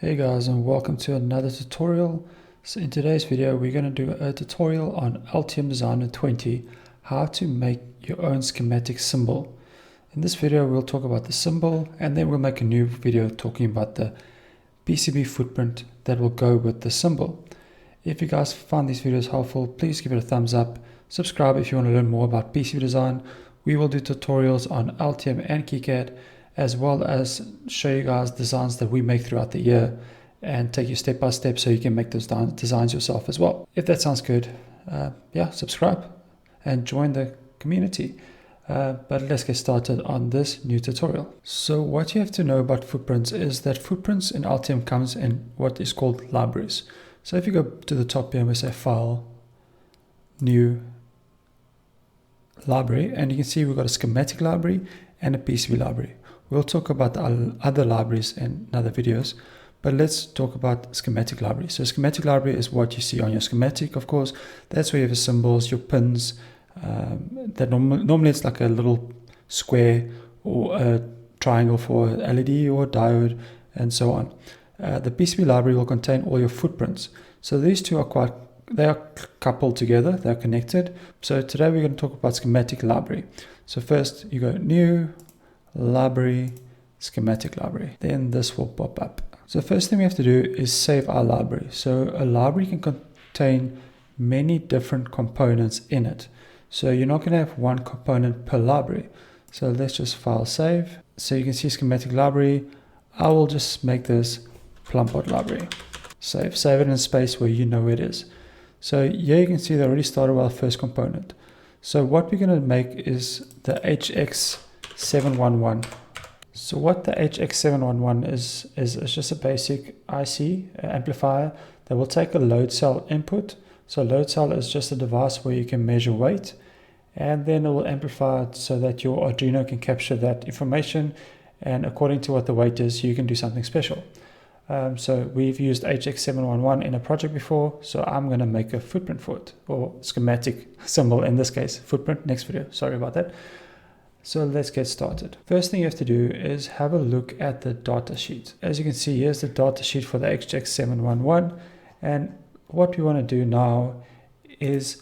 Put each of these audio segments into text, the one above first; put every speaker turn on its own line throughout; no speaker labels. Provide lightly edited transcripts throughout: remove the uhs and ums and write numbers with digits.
Hey guys, and welcome to another tutorial. So in today's video we're going to do a tutorial on Altium Designer 20, how to make your own schematic symbol. In this video we'll talk about the symbol, and then we'll make a new video talking about the PCB footprint that will go with the symbol. If you guys found these videos helpful, please give it a thumbs up. Subscribe if you want to learn more about PCB design. We will do tutorials on Altium and KiCad, as well as show you guys designs that we make throughout the year and take you step by step so you can make those designs yourself as well. If that sounds good, subscribe and join the community. But let's get started on this new tutorial. So what you have to know about footprints is that footprints in Altium comes in what is called libraries. So if you go to the top here and we say File, New, Library, and you can see we've got a schematic library and a PCB library. We'll talk about the other libraries in other videos, but let's talk about schematic library. So schematic library is what you see on your schematic, of course. That's where you have your symbols, your pins. That normally it's like a little square or a triangle for LED or diode and so on. The PCB library will contain all your footprints. So these two are they are coupled together, they're connected. So today we're going to talk about schematic library. So first you go New, Library, Schematic Library. Then this will pop up. So first thing we have to do is save our library. So a library can contain many different components in it. So you're not going to have one component per library. So let's just file save. So you can see schematic library. I will just make this plumbot library. Save it in a space where you know where it is. So here you can see they already started with our first component. So what we're going to make is the HX711. So what the HX711 is just a basic IC amplifier that will take a load cell input. So load cell is just a device where you can measure weight, and then it will amplify it so that your Arduino can capture that information, and according to what the weight is, you can do something special. So we've used HX711 in a project before, so I'm going to make a footprint for it, or schematic symbol in this case. Footprint, next video, sorry about that. So let's get started. First thing you have to do is have a look at the data sheet. As you can see, here's the data sheet for the HX711, and what we want to do now is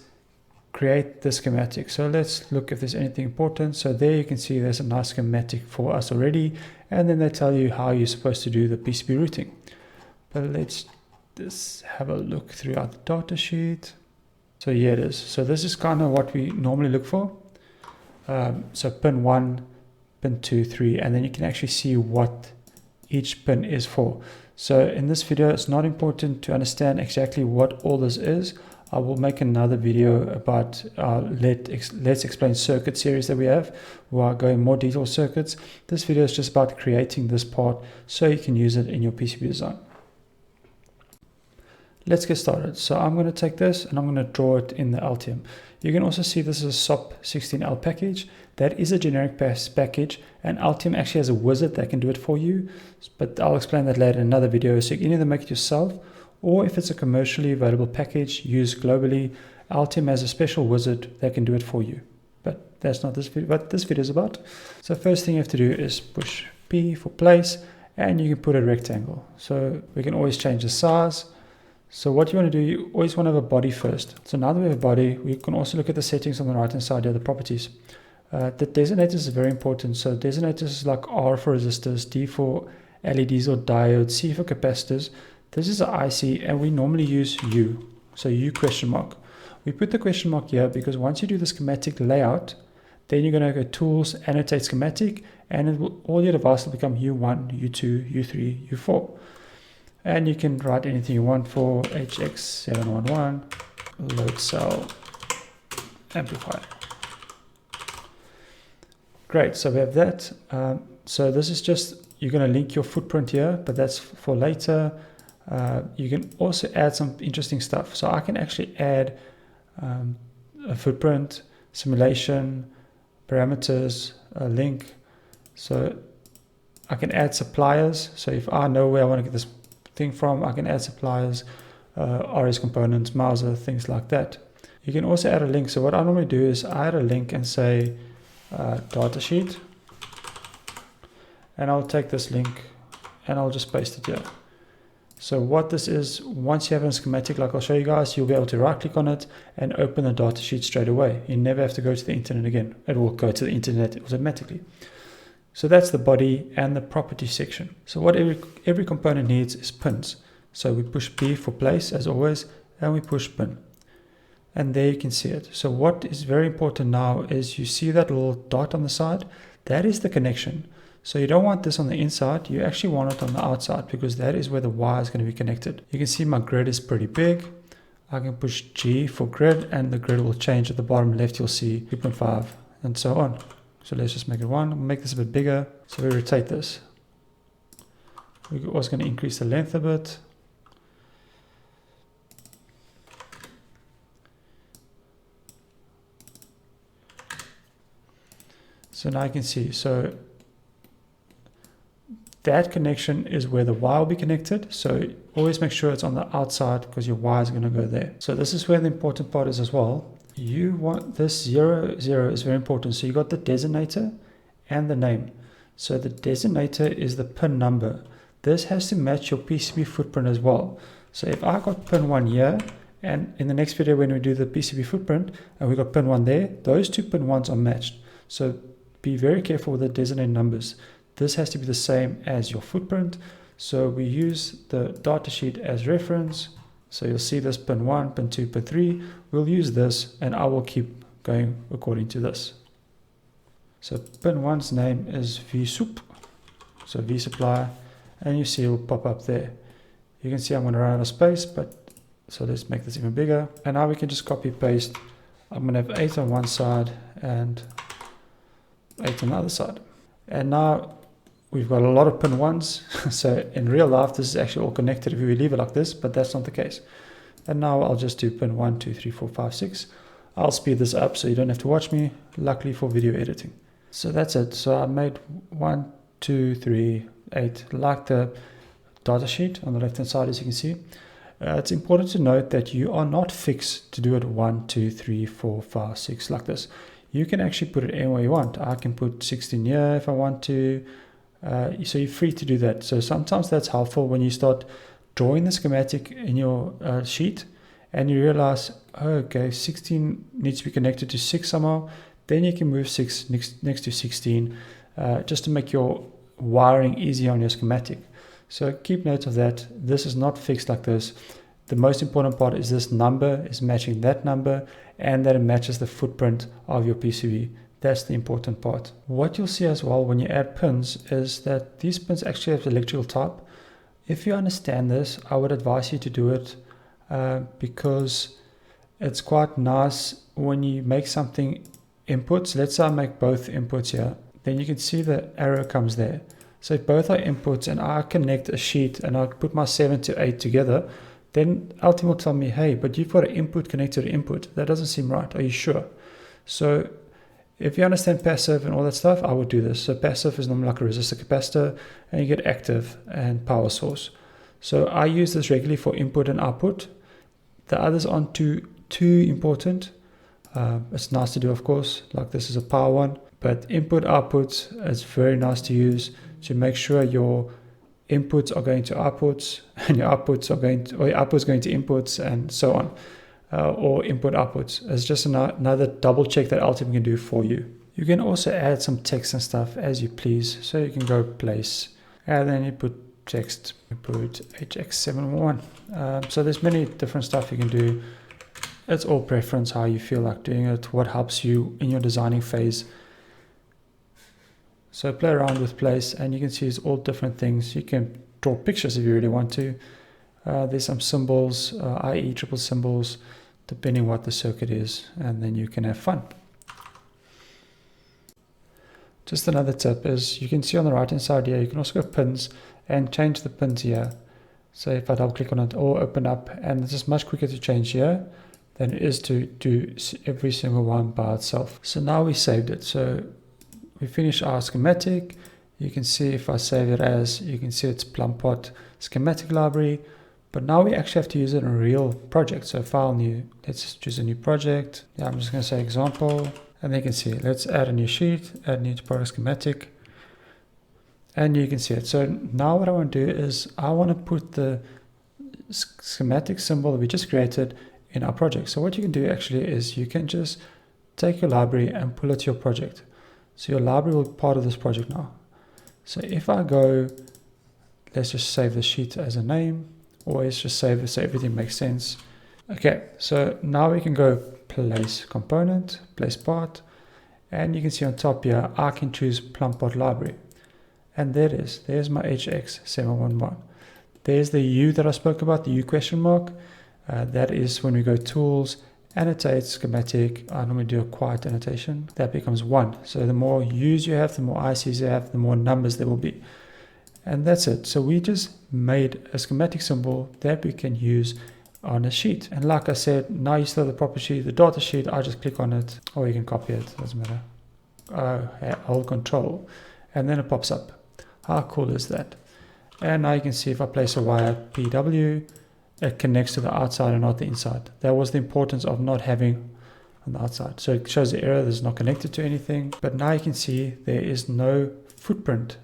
create the schematic. So let's look if there's anything important. So there you can see there's a nice schematic for us already, and then they tell you how you're supposed to do the PCB routing. But let's just have a look throughout the data sheet. So here it is. So this is kind of what we normally look for. So pin 1, pin 2, 3, and then you can actually see what each pin is for. So in this video, it's not important to understand exactly what all this is. I will make another video about Let's Explain Circuit series that we have, where I go in more detailed circuits. This video is just about creating this part so you can use it in your PCB design. Let's get started. So I'm going to take this and I'm going to draw it in the Altium. You can also see this is a SOP16L package. That is a generic package, and Altium actually has a wizard that can do it for you, but I'll explain that later in another video. So you can either make it yourself, or if it's a commercially available package used globally, Altium has a special wizard that can do it for you. But that's not this video, what this video is about. So first thing you have to do is push P for place, and you can put a rectangle. So we can always change the size. So what you want to do, you always want to have a body first. So now that we have a body, we can also look at the settings on the right hand side here, the properties. The designators is very important. So designators is like R for resistors, D for LEDs or diodes, C for capacitors. This is an IC, and we normally use U. So U question mark. We put the question mark here because once you do the schematic layout, then you're going to go Tools, Annotate Schematic, and all your devices will become U1, U2, U3, U4. And you can write anything you want for HX711 load cell amplifier. Great, so we have that. So this is just, you're going to link your footprint here, but that's for later. You can also add some interesting stuff. So I can actually add a footprint, simulation, parameters, a link. So I can add suppliers. So if I know where I want to get this thing from, I can add suppliers, RS components, Mauser, things like that. You can also add a link. So what I normally do is I add a link and say datasheet, and I'll take this link and I'll just paste it here. So what this is, once you have a schematic like I'll show you guys, you'll be able to right click on it and open the datasheet straight away. You never have to go to the internet again. It will go to the internet automatically. So that's the body and the property section. So what every component needs is pins. So we push P for place as always, and we push pin. And there you can see it. So what is very important now is you see that little dot on the side, that is the connection. So you don't want this on the inside, you actually want it on the outside because that is where the wire is going to be connected. You can see my grid is pretty big. I can push G for grid and the grid will change. At the bottom left you'll see 2.5 and so on. So let's just make it 1. We'll make this a bit bigger. So we rotate this. We're also going to increase the length a bit. So now you can see, so that connection is where the wire will be connected. So always make sure it's on the outside because your wire is going to go there. So this is where the important part is as well. You want this 0, 0 is very important. So you got the designator and the name. So the designator is the pin number. This has to match your PCB footprint as well. So if I got pin 1 here, and in the next video when we do the PCB footprint, and we got pin 1 there, those two pin 1s are matched. So be very careful with the designated numbers. This has to be the same as your footprint. So we use the datasheet as reference. So you'll see this pin 1, pin 2, pin 3. We'll use this and I will keep going according to this. So pin 1's name is vSup. So vSupply, and you see it will pop up there. You can see I'm going to run out of space, but so let's make this even bigger. And now we can just copy paste. I'm going to have 8 on one side and 8 on the other side. And now we've got a lot of pin 1s. So in real life, this is actually all connected if we leave it like this, but that's not the case. And now I'll just do pin 1, 2, 3, 4, 5, 6. I'll speed this up so you don't have to watch me, luckily for video editing. So that's it. So I made 1, 2, 3, 8, like the data sheet on the left hand side, as you can see. It's important to note that you are not fixed to do it 1, 2, 3, 4, 5, 6 like this. You can actually put it anywhere you want. I can put 16 here if I want to. So you're free to do that. So sometimes that's helpful when you start drawing the schematic in your sheet and you realize, oh, okay, 16 needs to be connected to 6 somehow. Then you can move 6 next to 16 just to make your wiring easier on your schematic. So keep note of that. This is not fixed like this. The most important part is this number is matching that number and that it matches the footprint of your PCB. That's the important part. What you'll see as well when you add pins is that these pins actually have the electrical type. If you understand this, I would advise you to do it because it's quite nice when you make something inputs. Let's say I make both inputs here. Then you can see the arrow comes there. So if both are inputs and I connect a sheet and I put my 7 to 8 together, then Altium will tell me, hey, but you've got an input connected to input. That doesn't seem right. Are you sure? So if you understand passive and all that stuff, I would do this. So passive is normally like a resistor capacitor, and you get active and power source. So I use this regularly for input and output. The others aren't too important. It's nice to do, of course, like this is a power one. But input output is very nice to use to make sure your inputs are going to outputs and your outputs are going to, or your outputs going to inputs and so on. Or input outputs. It's just another double check that Altium can do for you. You can also add some text and stuff as you please. So you can go place and then you put text, you put HX711. So there's many different stuff you can do. It's all preference, how you feel like doing it, what helps you in your designing phase. So play around with place and you can see it's all different things. You can draw pictures if you really want to. There's some symbols, i.e. triple symbols, depending what the circuit is, and then you can have fun. Just another tip is you can see on the right hand side here, you can also go pins and change the pins here. So if I double click on it or open up, and it's just much quicker to change here than it is to do every single one by itself. So now we saved it. So we finished our schematic. You can see if I save it as, you can see it's plumpot schematic library. But now we actually have to use it in a real project. So file new, let's choose a new project. Yeah, I'm just going to say example. And then you can see, let's add a new sheet, add new product schematic. And you can see it. So now what I want to do is I want to put the schematic symbol that we just created in our project. So what you can do actually is you can just take your library and pull it to your project. So your library will be part of this project now. So if I go, let's just save the sheet as a name, always just save it so everything makes sense. Okay, so now we can go place component, place part, and you can see on top here, I can choose plum part library. And there it is, there's my HX711. There's the U that I spoke about, the U question mark. That is when we go tools, annotate, schematic. I normally do a quiet annotation. That becomes 1. So the more U's you have, the more ICs you have, the more numbers there will be. And that's it. So we just made a schematic symbol that we can use on a sheet. And like I said, now you still have the proper sheet, the data sheet. I just click on it, or you can copy it, doesn't matter. Hold control, and then it pops up. How cool is that? And now you can see if I place a wire PW, it connects to the outside and not the inside. That was the importance of not having on the outside. So it shows the error that's not connected to anything. But now you can see there is no footprint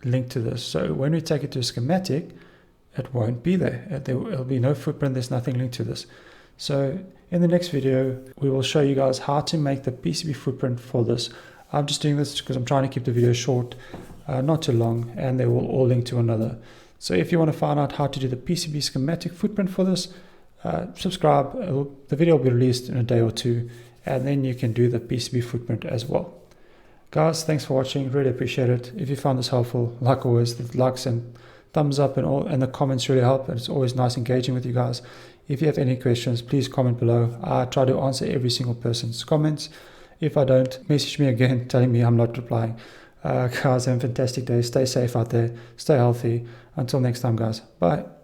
linked to this. So when we take it to a schematic, it won't be there. There will be no footprint. There's nothing linked to this. So in the next video, we will show you guys how to make the PCB footprint for this. I'm just doing this because I'm trying to keep the video short, not too long, and they will all link to another. So if you want to find out how to do the PCB schematic footprint for this, subscribe. The video will be released in a day or two, and then you can do the PCB footprint as well. Guys, thanks for watching. Really appreciate it. If you found this helpful, like always, the likes and thumbs up and the comments really help, and it's always nice engaging with you guys. If you have any questions, please comment below. I try to answer every single person's comments. If I don't, message me again telling me I'm not replying. Guys, have a fantastic day. Stay safe out there. Stay healthy. Until next time, guys. Bye.